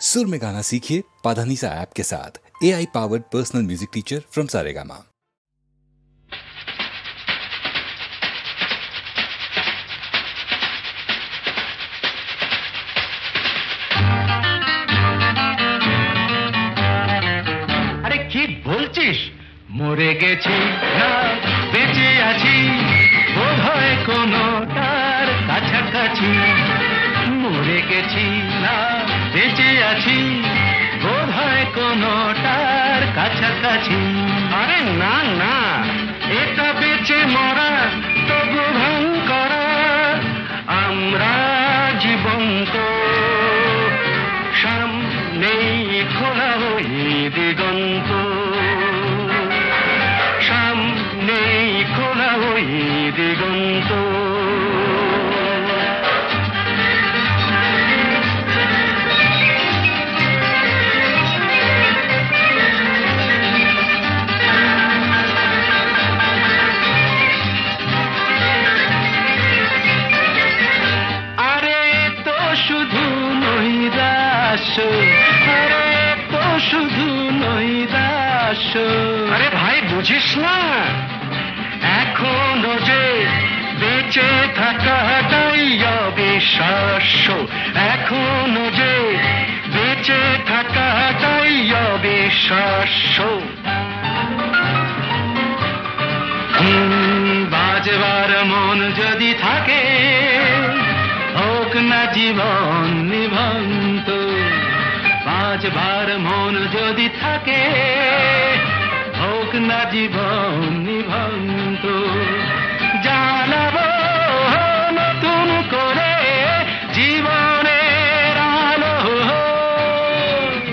सुर में गाना सीखिए पाधानीसा ऐप के साथ। AI powered personal music teacher from Saregama. अरे की बोलছিস? মরে গেছি না বেঁচে আছি, বোধহয় কোনটার কাছাকাছি। মরে গেছি না বেঁচে আছি, বোধহয় কোনটার কাছাকাছি। আরে না না, এটা বেঁচে মরা তবু ভাঙ করা, আমরা জীবন্ত। সামনেই খোলা ওই দিগন্ত, সামনেই খোলা ওই দিগন্ত। আরে তো শুধু নৈরাশ, আরে তো শুধু নৈরাশ। আরে ভাই বুঝিস না, এখনো যে বেঁচে থাকাটাই অবিশ্বাস্য, এখনো যে বেঁচে থাকাটাই অবিশ্বাস্য। বাজবার মন যদি থাকে, হোক না জীবন নিভন্ত। বাজবার মন যদি থাকে, হোক না জীবন নিভন্ত। জানাবো নতুন করে জীবনের আলো,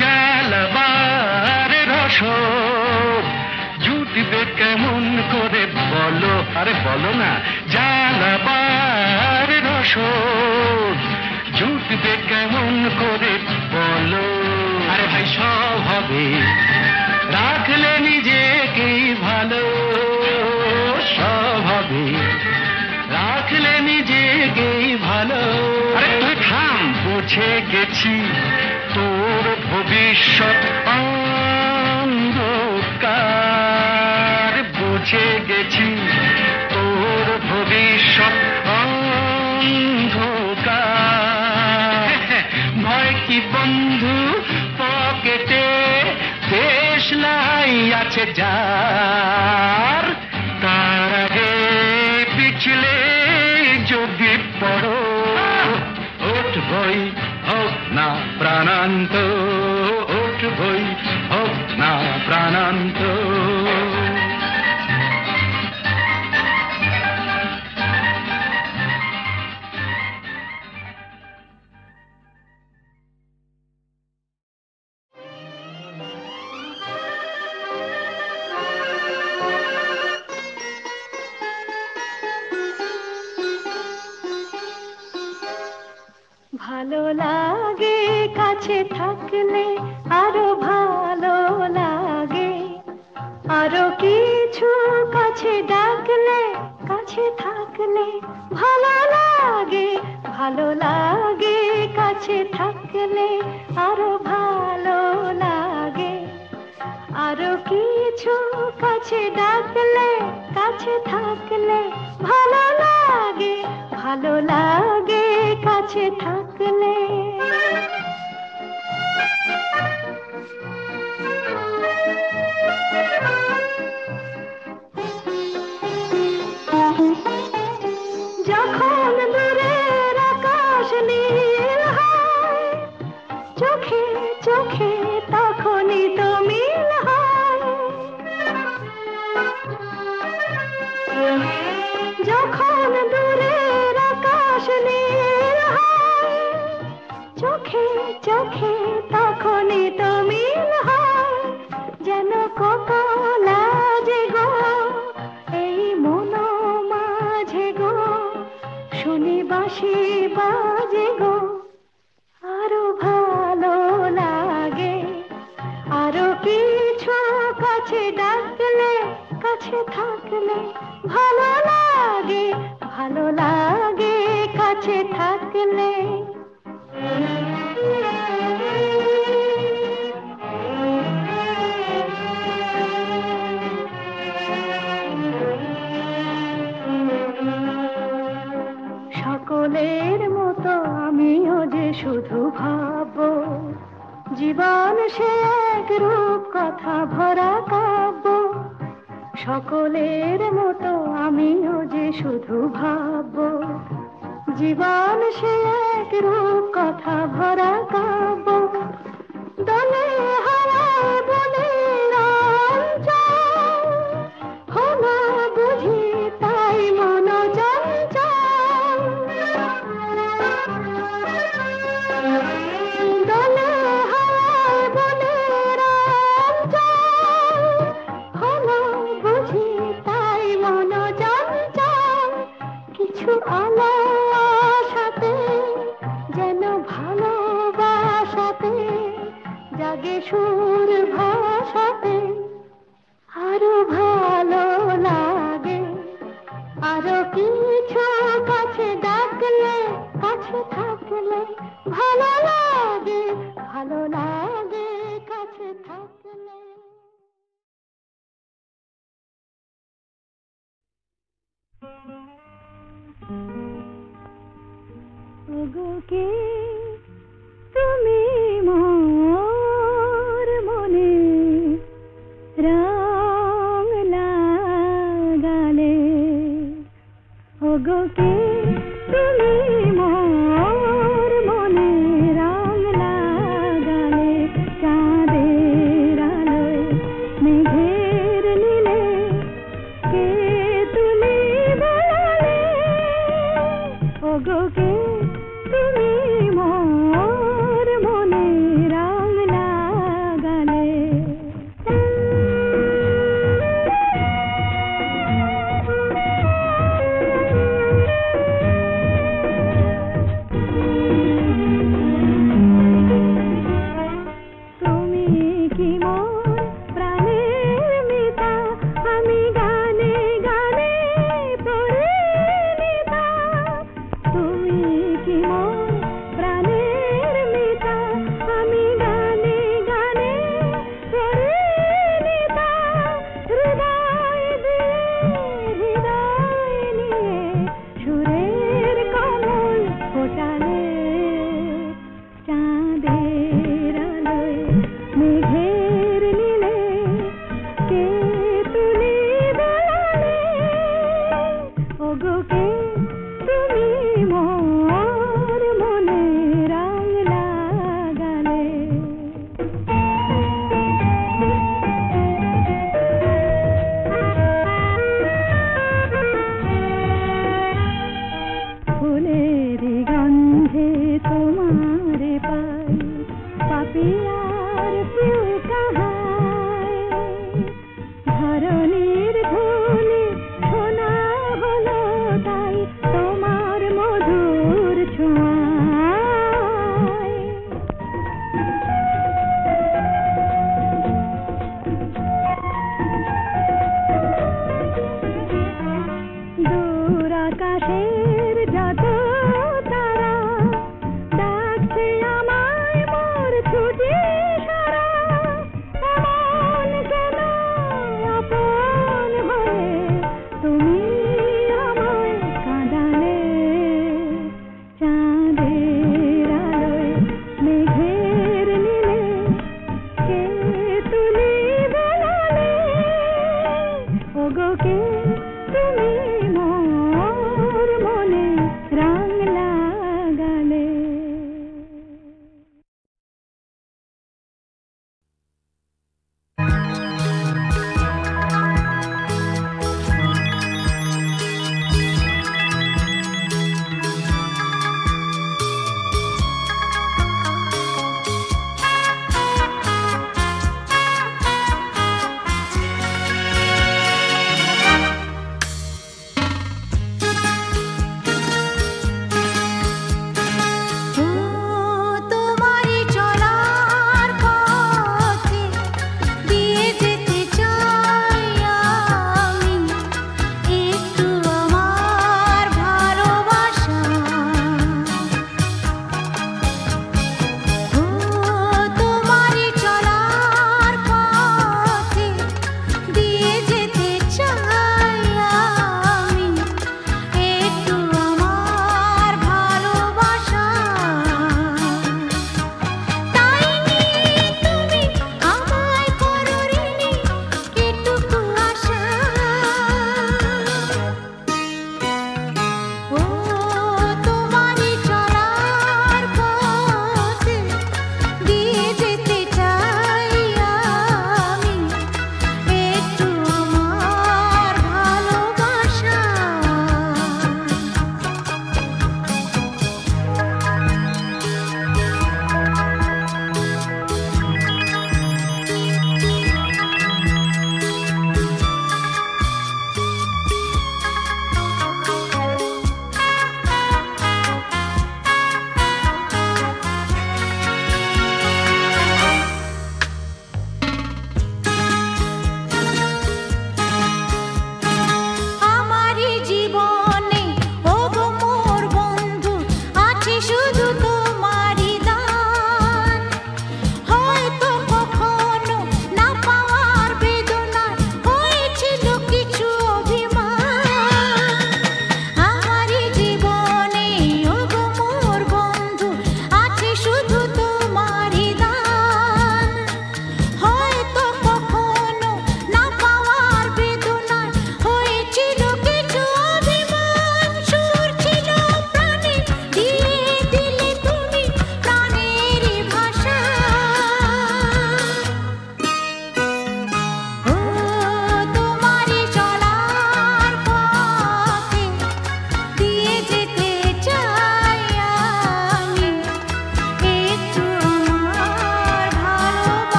জ্বালাবার রসদ জুটবে কেমন করে বলো। আরে বলো না, জ্বালাবার রসদ জুটবে কেমন করে বলো। আরে ভাই সব হবে, রাখলে নিজেকেই ভালো। সব হবে, রাখলে নিজেকেই ভালো। আরে তুই থাম, বুঝে গেছি তোর ভবিষ্যৎ অন্ধকার। বুঝে গেছি তোর ভবিষ্যৎ অন্ধকার। ভয় কি বন্ধু পকেটে, দেশলাই আছে যার। তার আগে পিছলে যদি পড়ো, উঠবই হোক না প্রাণান্ত, উঠবই হোক না প্রাণান্ত। ভালো লাগে কাছে থাকলে, আরো ভালো লাগে, আরো কিছু কাছে ডাকলে, কাছে থাকলে ভালো লাগে। ভালো লাগে কাছে থাকলে, আরো ভালো লাগে, আরো কিছু কাছে ডাকলে, কাছে থাকলে ভালো লাগে। ভালো লাগে কাছে থাকলে। যখন দূরের আকাশ নীল হয়, চোখে চোখে তখনই তো মিল হয়। যখন দূরের আকাশ নীল হয়, চোখে চোখে তখনই তো মিল হয়। যেন কত লাজে গো এই মন মাঝে গো, শুনি বাঁশি বাজে গো। আরো ভালো লাগে, আরো কিছু কাছে ডাকলে, কাছে থাকলে ভালো লাগে। ভালো লাগে কাছে থাকলে। জীবন সে এক রূপ কথা ভরা কাব্য, সকলের মতো আমিও যে শুধু ভাবব। জীবন সে এক রূপ কথা ভরা কাব্য, দলে হারায় বলে রঞ্জন, হলো বুঝি তাই মন চঞ্চল। দলে হারায় বলে রঞ্জন, হলো বুঝি তাই মন চঞ্চল। কিছু আলো আশাতে, যেন ভালোবাসাতে জাগে সুর ভাষাতে, আরো ভালো লাগে। আরো কিছু কাছে ডাকলে, কাছে থাকলে ভালো লাগে, ভালো লাগে কাছে থাকলে। ওগো কে তুমি মোর মনে রং লাগালে, ওগো কে তুমি মোর মনে রং লাগালে। চাঁদের আলোয় মেঘের নীলে কে তুলি বলালে, ওগো কে তুমি মোর মনে রং লাগালে। তুমি কি মোর প্রাণের মিতা, আমি গানে গানে পরিণীতা। তুমি কি মোর প্রাণের মিতা, আমি গানে গানে পরিণীতা। হৃদয় দিয়ে হৃদয় নিয়ে সুরের কমল ফোটালে, চাঁদের আলোয় মেঘের নীলে কে তুলি বলালে, ওগো কে তুমি মোর মনে রং লাগালে। ফুলের গন্ধে তোমার পাই, পাপিয়ার প্রিয় কাহায়। ধরণীর ধুলি শোনা হলো তাই তোমার মধুর ছোঁয়ায়। দূর আকাশের যত তারা ডাকছে আমায় মোর ছুটি সারা।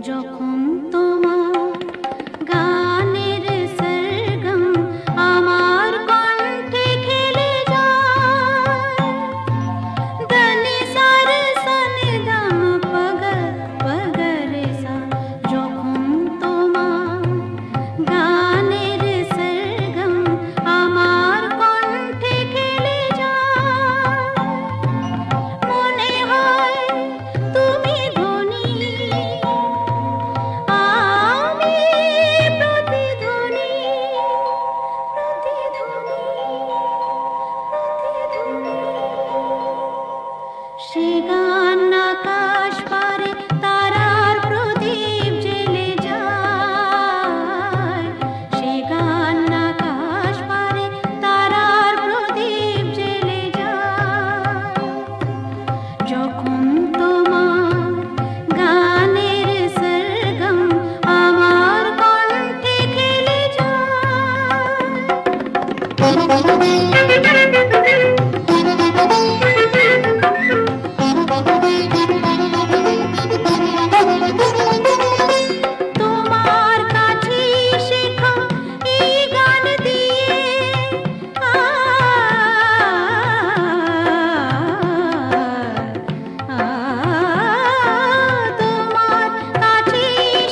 যখন তোমার গানের সরগম আমার কণ্ঠে খেলে যায়, দনি সার সনি দম পগ পগ রে সা, যখন তোমার গানের সরগম আমার কণ্ঠে খেলে যায়, মনে হয় তুমি ধ্বনি, আমি প্রতিধ্বনি, সে গান আকাশ পারে তারার প্রদীপ জ্বেলে যায়, সে গান আকাশ পারে তারার প্রদীপ জ্বেলে যায়, যখন তোমার গানের সরগম আমার কণ্ঠে খেলে তোমার কাছে শেখা এই গান দিয়ে, তোমার কাছে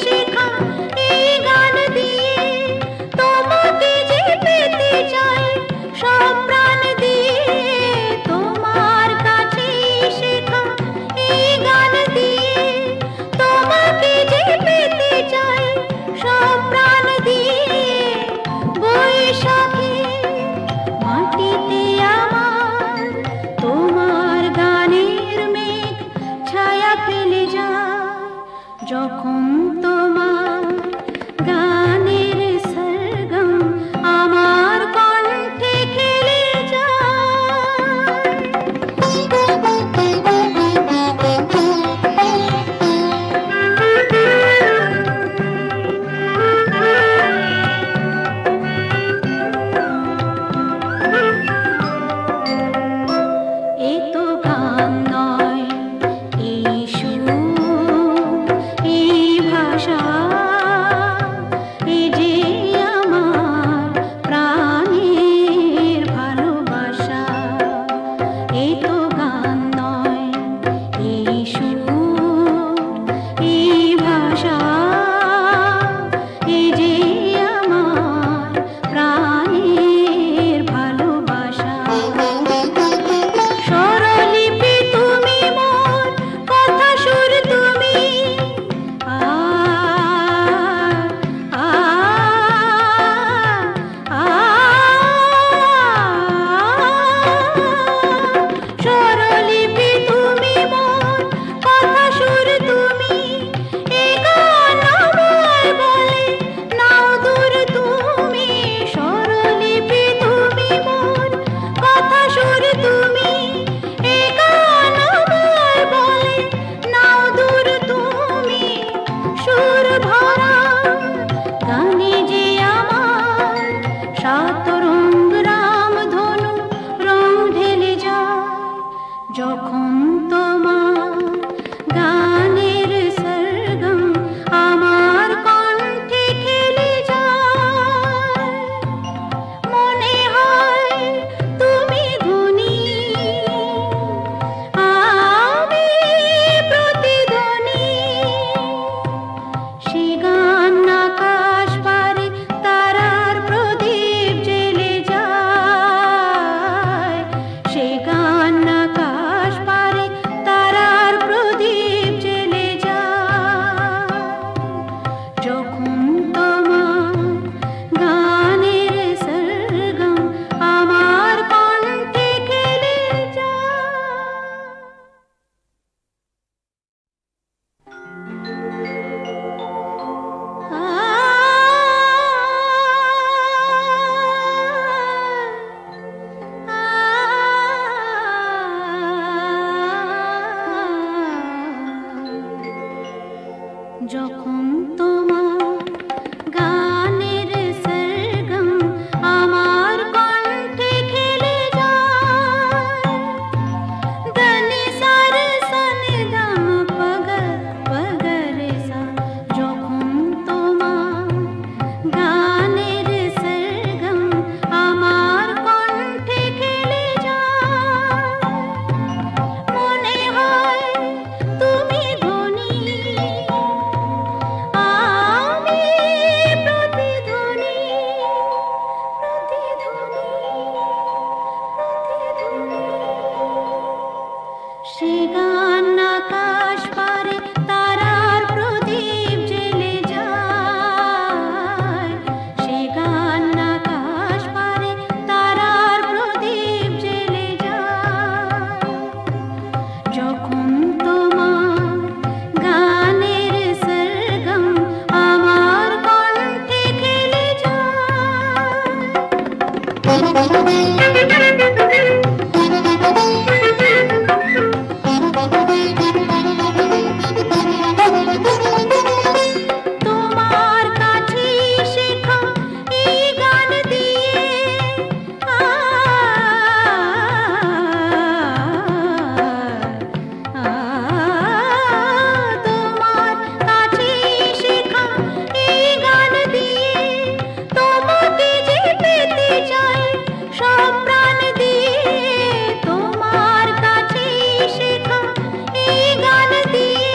শেখা এই গান দিয়ে, তোমাকে যে পেতে চাই সব প্রাণ দিয়ে, তোমার কাছে শেখা এই গান দিয়ে, তোমাকে যে পেতে চাই সব প্রাণ দিয়ে, বৈশাখে মাটিতে আমার তোমার গানের মেঘ ছায়া ফেলে যায়, যখন তোমার গানের সরগম আমার কণ্ঠে খেলে এ তো গান নয়, এই সুর, এই ভাষা, এ যে আমার প্রাণের ভালোবাসা, এ তো গান নয়, এই সুর, এই ভাষা, এ যে আমার প্রাণের ভালোবাসা, স্বরলিপি তুমি মোর, কথা সুর তুমি, স্বরলিপি তুমি মোর, কথা সুর তুমি, এ গান আমার বলে নাও দূর তুমি, স্বরলিপি তুমি মোর, কথা সুর তুমি, এ গান আমার বলে নাও দূর তুমি, সুর ভরা গানে যে আমার সাত রঙ রামধনু রং ঢেলে যায়, যখন তোমার গানের সরগম আমার কণ্ঠে খেলে যায়, মনে হয় তুমি ধ্বনি, আমি প্রতিধ্বনি, সে গান আকাশ পারে তারার প্রদীপ জ্বেলে যায়, সে গান আকাশ পারে তারার প্রদীপ জ্বেলে যায়, যখন তোমার গানের সরগম আমার কণ্ঠে খেলে যখন তোমার গানের সরগম আমার কণ্ঠে খেলে যায়, দনি সার সনি দম পগ পগ রে সা, সে গান আকাশ পারে তারার প্রদীপ জ্বেলে যায়, সে গান আকাশ পারে তারার প্রদীপ জ্বেলে যায়। যখন তোমার গানের সরগম আমার কণ্ঠে খেলে যায়। তোমার কাছে শেখা এই গান দিয়ে তোমার কাছে শেখা এই গান দিয়ে তোমাকে যে পেতে চাই সব প্রাণ দিয়ে। তোমার কাছে শেখা এই গান দিয়ে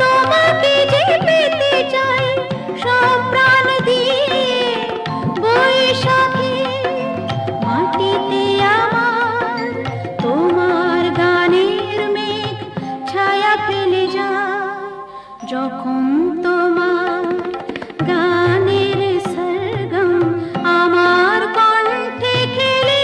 তোমাকে যে পেতে চাই সব প্রাণ দিয়ে। বৈশাখী মাটিতে আমার তোমার গানের মেঘ ছায়া ফেলে যায়। যখন তোমার গানের সরগম আমার কণ্ঠে খেলে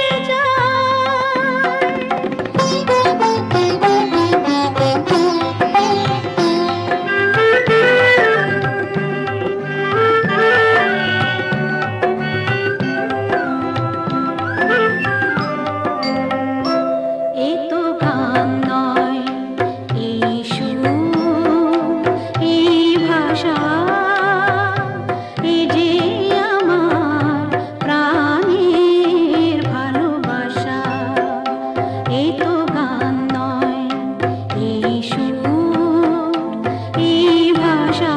এ তো গান নয়, এই সুর, এই ভাষা, এই যে আমার প্রাণের ভালোবাসা। এ তো গান নয়, এই সুর, এই ভাষা,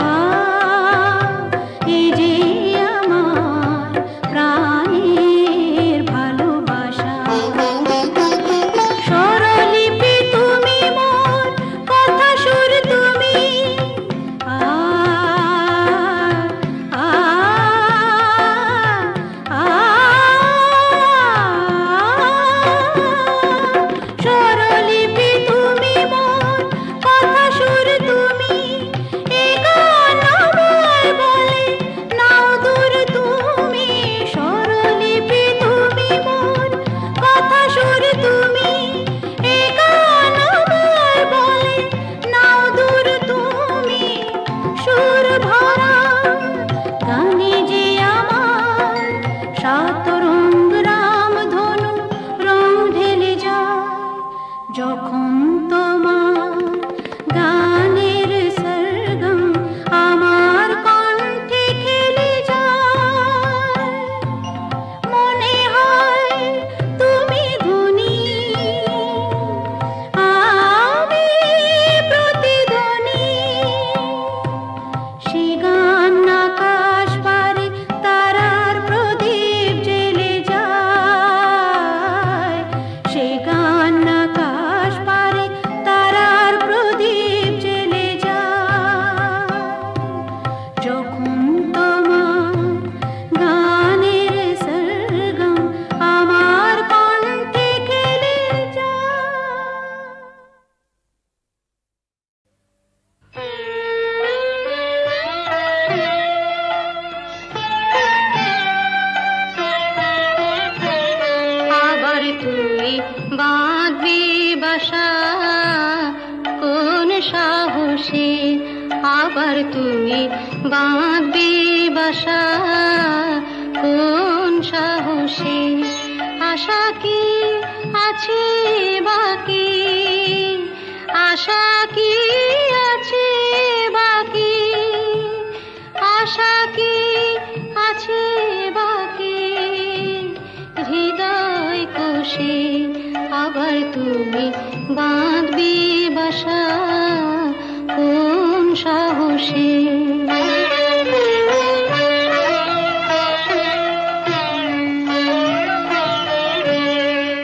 এই যে আমার প্রাণের ভালোবাসা। স্বরলিপি তুমি মোর, কথা সুর তুমি, স্বরলিপি তুমি মোর, কথা সুর তুমি। এ গান আমায় বলে নাও দূর তুমি। স্বরলিপি তুমি মোর, কথা সুর তুমি। এ গান আমায় বলে নাও দূর তুমি। সুর ভরা গানে যে আমার সাত রঙ রামধনু রং ঢেলে যায়। যখন তোমার গানের সরগম আমার কণ্ঠে খেলে যায়। মনে হয় তুমি ধনী, আমি প্রতিধ্বনি। সে গান আকাশ পারে তারার প্রদীপ জ্বেলে যায়, সে গান আকাশ পারে তারার প্রদীপ জ্বেলে যায়। যখন তোমার গানের সরগম আমার কণ্ঠে খেলে যায়। আবার তুই বাঁধবি বাসা কোন সাহসে, আবার তুই বাঁধবি বাসা কোন সাহসে। আশা কি আছে বাকি, আশা কি আছে বাকি, আশা কি আছে বাকি হৃদয় কোষে। আবার তুমি বাঁধবি বাসা কোন সাহসে।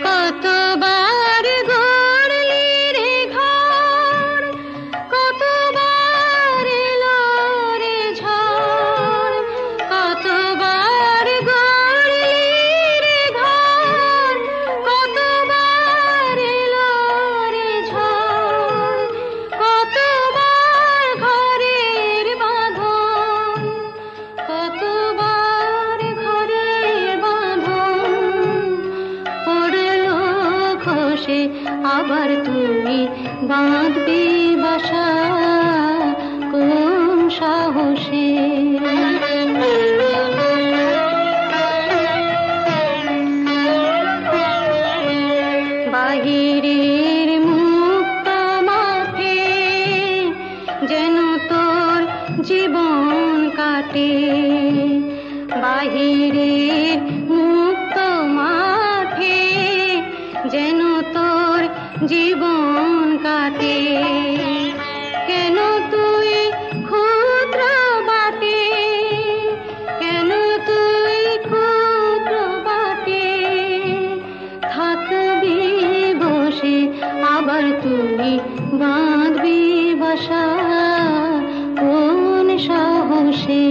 কতবার গড়লি রে ঘর, কতবার এলো রে ঝড়, কতবার গড়লি রে ঘর, কতবার এলো রে ঝড়। বাঁধবি বাসা কোন সাহসে। বাহিরের মুক্ত মাঠে যেন তোর জীবন কাটে, বাহিরের মুক্ত মাঠে যেন তোর জীবন কাটে। কেন তুই ক্ষুদ্র বাটে, কেন তুই ক্ষুদ্র বাটে থাকবি বসে, আবার তুই বাঁধবি বাসা কোন সাহসে।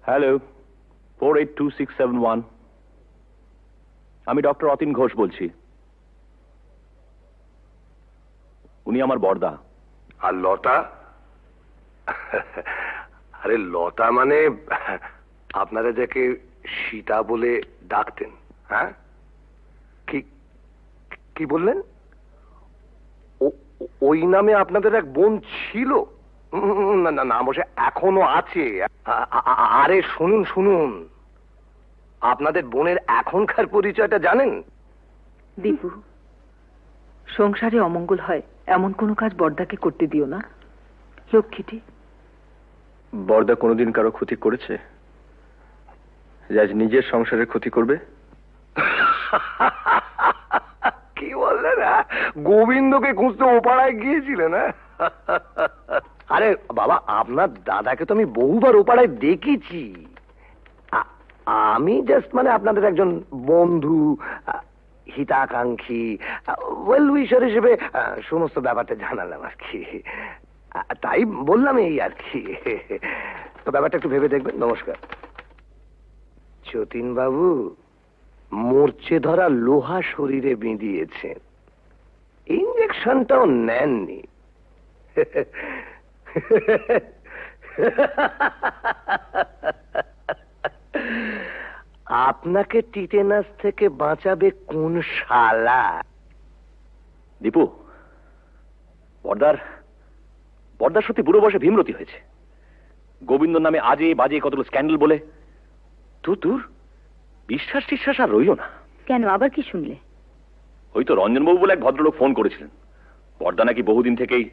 হ্যালো, 482671, আমি ডক্টর অতীন ঘোষ বলছি। উনি আমার বড়দা। আর লতা? আরে লতা মানে আপনারা যাকে সীতা বলে ডাকতেন। হ্যাঁ, কি বললেন? ওই নামে আপনাদের এক বোন ছিল? না না না, অবশ্য এখনো আছে। আরে শুনুন শুনুন, আপনাদের বোনের এখনকার পরিচয়টা জানেন? দীপু, সংসারে অমঙ্গল হয় এমন কোনো কাজ বড়দাকে করতে দিও না, লক্ষ্মীটি। বড়দা কোনোদিন কারো ক্ষতি করেছে যে আজ নিজের সংসারের ক্ষতি করবে? কি বললেন? গোবিন্দকে খুঁজতে ওপাড়ায় গিয়েছিলেন? আরে বাবা, আপনার দাদাকে তো আমি বহুবার ওপাড়ায় দেখেছি। আমি জাস্ট মানে আপনাদের একজন বন্ধু, হিতাকাঙ্ক্ষী, ওয়েল উইশার হিসেবে সমস্ত ব্যাপারটা জানালাম আর কি। তাই বললাম এই আর কি। তো ব্যাপারটা একটু ভেবে দেখবেন। নমস্কার। যতীন বাবু মরচে ধরা লোহা শরীরে বিঁধিয়েছেন, ইঞ্জেকশনটাও নেননি। আপনাকে টিটেনাস থেকে বাঁচাবে কোন শালা? দীপু, বড়দার সত্যি বুড়ো বয়সে ভীমরতি হয়েছে। গোবিন্দর নামে আজে বাজে কতগুলো স্ক্যান্ডাল বলে তোর বিশ্বাস টিশ্বাস আর রইল না। কেন, আবার কি শুনলে? ওই তো রঞ্জনবাবু বলে এক ভদ্রলোক ফোন করেছিলেন, বড়দা নাকি বহুদিন থেকেই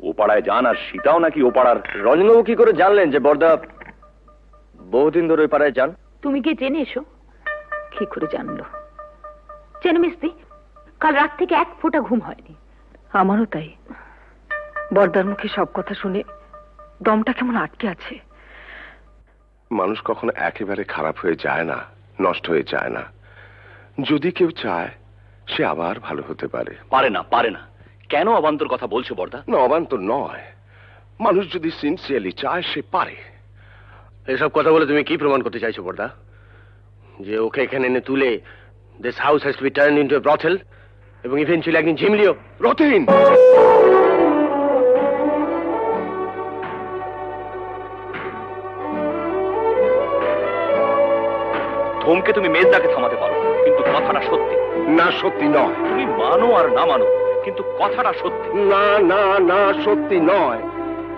ও পাড়ায় যান, আর সীতাও নাকি ও পাড়ার। রঞ্জনবাবু কি করে জানলেন যে বড়দা বহুদিন ধরে ওই পাড়ায় যান? তুমি গিয়ে জেনে এসো। কি করে জানলো? জেনে মিস্তি, কাল রাত থেকে এক ফোঁটা ঘুম হয়নি। আমারও তাই। বড়দার মুখে সব কথা শুনে দমটা কেমন আটকে আছে। মানুষ কখনো একেবারে খারাপ হয়ে যায় না, নষ্ট হয়ে যায় না। যদি কেউ চায় সে আবার ভালো হতে পারে। পারে না। কেন অবান্তর কথা বলছো বড়দা? না, অবান্তর নয়। মানুষ যদি সিনসিয়ারলি চায় সে পারে। এসব কথা বলে তুমি কি প্রমাণ করতে চাইছো বড়দা? যে ওকে এখানে এনে তুলে this house has to be turned into a brothel এবং ইভেন্চুয়ালি একদিন ঝিমলিও? রতিন, ধমকে তুমি মেজদাকে থামাতে পারো, কিন্তু কথাটা সত্যি। না, সত্যি নয়। তুমি মানো আর না মানো, কিন্তু কথাটা সত্যি। না না না, সত্যি নয়।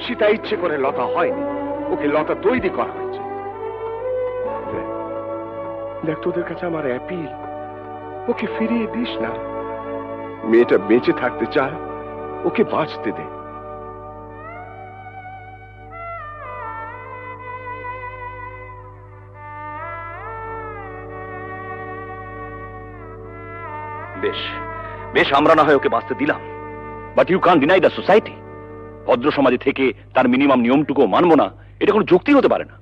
সীতা ইচ্ছে করে লতা হয়নি, ওকে লতা তৈরি করা হয়েছে। দেখ, তোদের কাছে আমার অ্যাপিল, ওকে ফিরিয়ে দিস না। মেয়েটা বেঁচে থাকতে চায়, ওকে বাঁচতে দে। বেশ বেশ, আমরা না হয় ওকে বাঁচতে দিলাম, but you can't deny the society. ভদ্র সমাজে থেকে তার মিনিমাম নিয়মটুকু মানবো না, এটা কোনো যুক্তি হতে পারে না।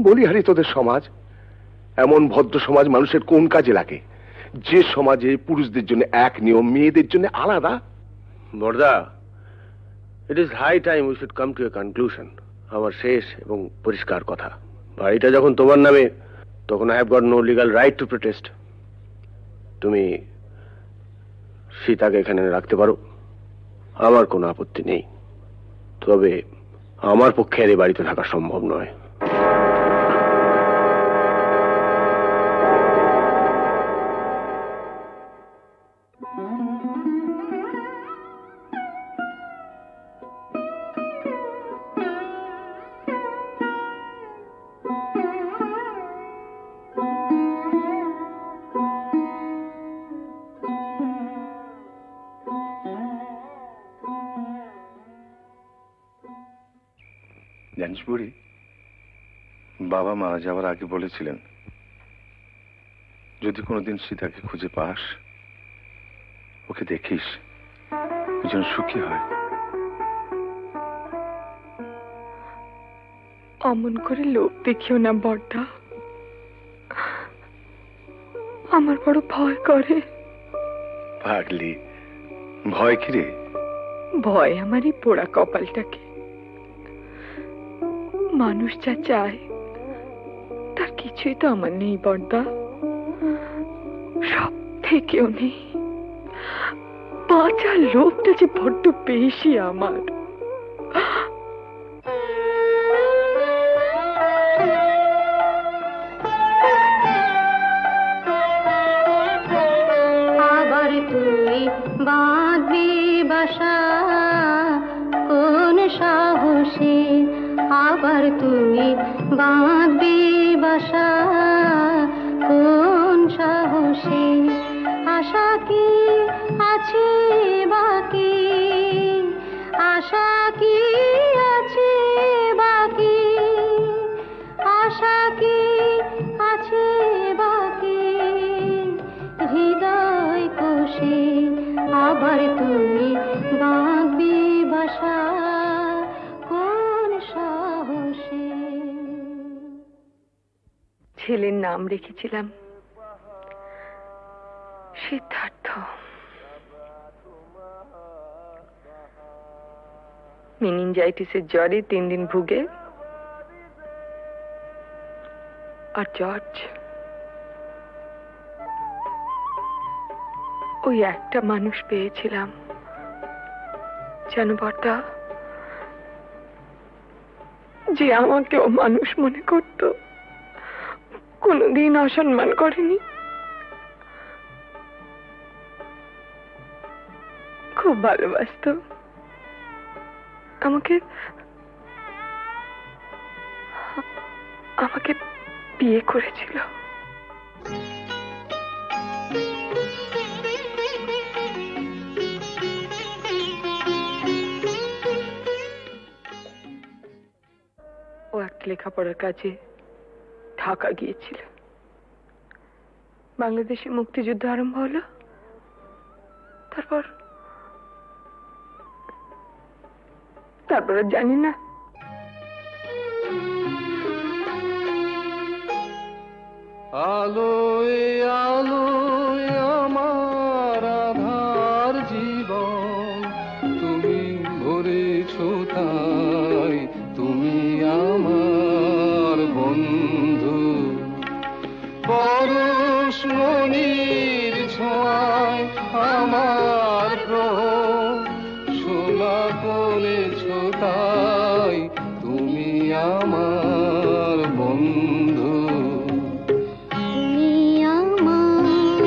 বলিহারি তোদের সমাজ, এমন ভদ্র সমাজ মানুষের কোন কাজে লাগে যে সমাজে পুরুষদের জন্য এক নিয়ম, মেয়েদের জন্য আলাদা? বর্দা, it is high time we should come to a conclusion. আমার শেষ এবং পরিষ্কার কথা, বাড়িটা যখন তোমার নামে, তখন I have got no legal right to protest. তুমি সীতাকে এখানে রাখতে পারো, আমার কোনো আপত্তি নেই। তবে আমার পক্ষে আর এই বাড়িতে থাকা সম্ভব নয়। জানিস বুড়ি, বাবা মারা যাওয়ার আগে বলেছিলেন যদি কোনোদিন সীতাকে খুঁজে পাস, ওকে দেখিস, ও যেন সুখী হয়। অমন করে লোভ দেখিও না বড়দা, আমার বড় ভয় করে। পাগলি, ভয় কি রে? ভয় আমার এই পোড়া কপালটাকে। মানুষ যা চায় তার কিছুই তো আমার নেই বড়দা, সব থেকেও নেই। বাঁচার লোভটা যে বড্ড বেশি আমার। আবার তুই বাঁধবি বাসা কোন সাহসে, আবার তুই বাঁধবি বাসা কোন সাহসে। আশা কি আছে বাকি, আশা কি আছে বাকি, আশা কি আছে বাকি হৃদয় কোষে। আবার তুই বাঁধবি বাসা কোন সাহসে। ছেলের নাম রেখেছিলাম সিদ্ধার্থ। মেনিনজাইটিসের জ্বরে 3 দিন ভুগে, আর জর্জ ওই একটা মানুষ পেয়েছিলাম যেন বড়দা, যে আমাকেও মানুষ মনে করত, কোনোদিন অসম্মান করেনি। খুব ভালোবাসতো আমাকে, আমাকে বিয়ে করেছিল। ও একটা লেখাপড়ার কাজে ঢাকা গিয়েছিল। বাংলাদেশে মুক্তিযুদ্ধ আরম্ভ হলো, তারপর জানি না। আলোয় আলোয় আমার আধার জীবন, তুমি ভরেছো তাই, তুমি আমার বন্ধু। পরশমণির ছোঁয়ায় আমার গ্রহ সোনা করেছো তাই, তুমি আমার বন্ধু। তুমি আমার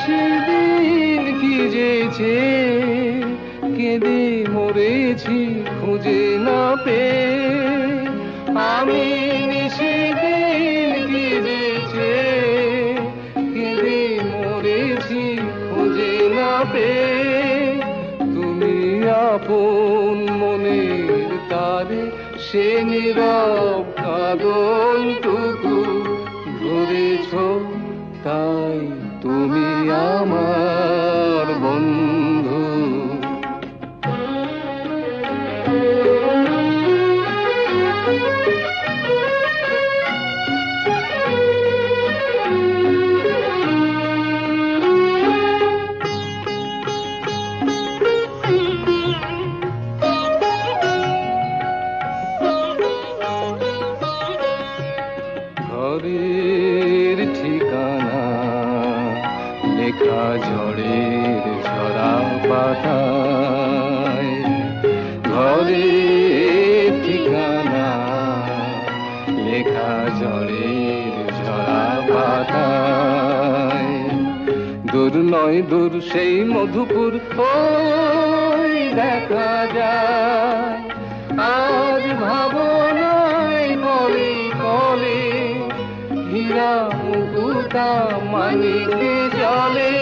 সেদিন কি যেছে কেঁদে মরেছি খুঁজে না পেয়ে আমি সেদিন কি যেছে কেঁদে মরেছি খুঁজে না পেয়ে তুমি আপন মনের তারে সে নীরব কাঁদনটুকু ধরেছ তাই তুমি আমার বন্ধু ঘরের ঠিকানা লেখা ঝড়ের ঝরা পাতায় ঘরের ঠিকানা লেখা ঝড়ের ঝরা পাতায় দূর নয় দূর সেই মধুপুর ওই দেখা যায় আজ ভাবনায় বলে বলে হীরা মুকুতা মানিকে জলে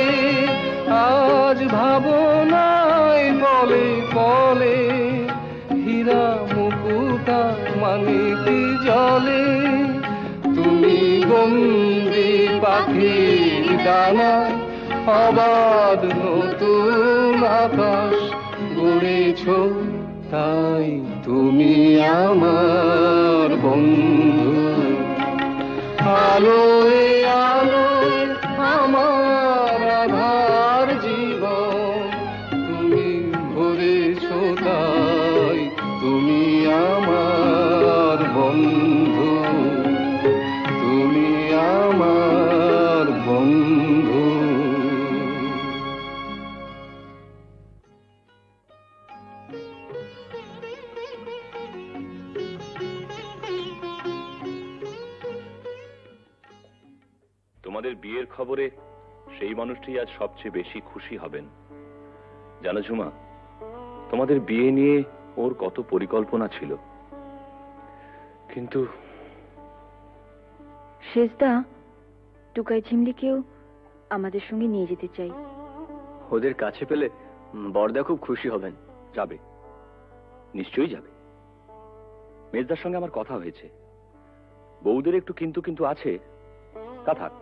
আজ ভাবনায় বলে বলে হীরা মুকুতা মানিকে জলে তুমি বন্দি পাখি ডানা অবাধ নতুন আকাশ গড়েছ তাই তুমি আমার বন্ধু আলোয় আলোয় আমার আধার জীবন তুমি ভরেছ তাই তুমি আমার বন্ধু তুমি আমার বন্ধু তোমাদের বিয়ের খবরে সেই মানুষটি আজ সবচেয়ে বেশি খুশি হবেন। জানো ঝুমা, তোমাদের বিয়ে নিয়ে ওর কত পরিকল্পনা ছিল, কিন্তু শেষদা টুকাই ঝিমলিকেও আমাদের সঙ্গে নিয়ে যেতে চাই। ওদের কাছে পেলে বড়দা খুব খুশি হবেন। যাবে, নিশ্চয়ই যাবে। মেজদার সঙ্গে আমার কথা হয়েছে, বউদের একটু কিন্তু কিন্তু আছে, তা থাক।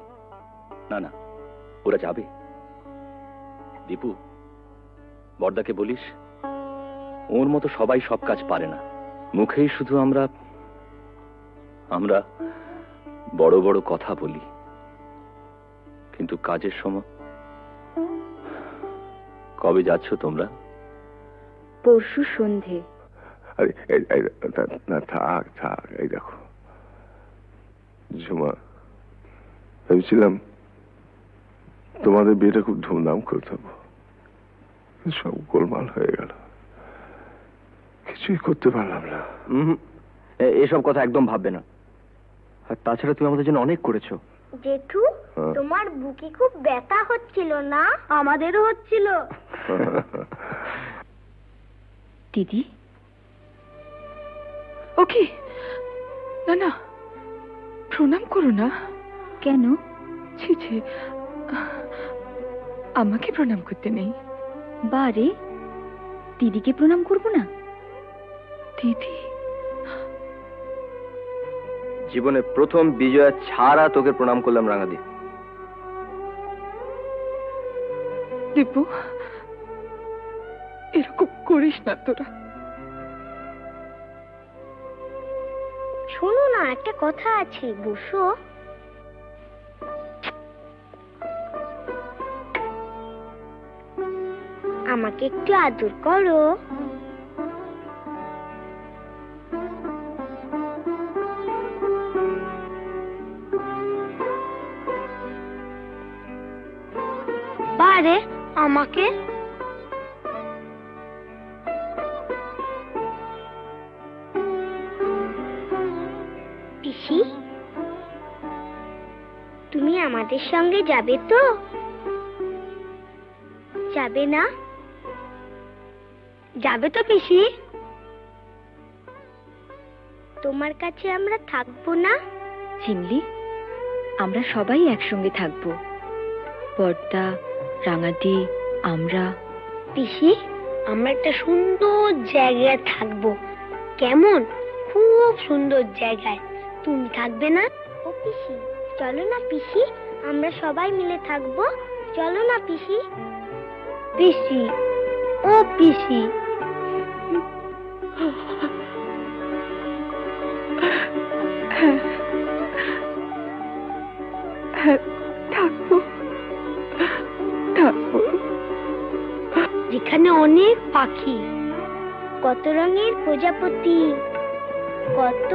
না না, ওরা যাবে। দীপু, বড়দাকে বলিস ওর মতো সবাই সব কাজ পারে না। মুখেই শুধু আমরা আমরা বড় বড় কথা বলি, কিন্তু কাজের সময়। কবে যাচ্ছ তোমরা? পরশু সন্ধে। আরে না, থাক থাক। এই দেখো ঝুমা, ভেবেছিলাম তোমাদের বিয়েটা খুব ধুমধাম করতে হবে, সব গোলমাল হয়ে গেল, কিছুই করতে পারলাম না। এসব কথা একদম ভাববে না। আর তাছাড়া তুমি আমাদের জন্য অনেক করেছো। জেঠু, তোমার বুকে খুব ব্যথা হচ্ছিল না? আমাদেরও হচ্ছিল। দিদি ওকে, না না, প্রণাম করো না। কেন? ছি ছি, আমাকে প্রণাম করতে নেই। বারে, দিদিকে প্রণাম করব না? দিদি জীবনে প্রথম বিজয়া ছাড়া তোকে প্রণাম করলাম রাঙাদি। দীপু, এরকম করিস না তোরা। শোনো না, একটা কথা আছে, বসো। আমাকে একটু আদর করো। বারে আমাকে পিসি, তুমি আমাদের সঙ্গে যাবে তো? যাবে না? যাবে তো পিসি? তোমার কাছে আমরা থাকবো না? চিমলি, আমরা সবাই একসঙ্গে থাকবো। বর্দা, রাঙাদি, আমরা। পিসি, আমরা একটা সুন্দর জায়গায় থাকবো। কেমন? খুব সুন্দর জায়গায়। তুমি থাকবে না? ও পিসি, চলো না পিসি, আমরা সবাই মিলে থাকবো। চলো না পিসি। পিসি, ও পিসি। থাকবো থাকবো। যেখানে অনেক পাখি, কত রঙের প্রজাপতি, কত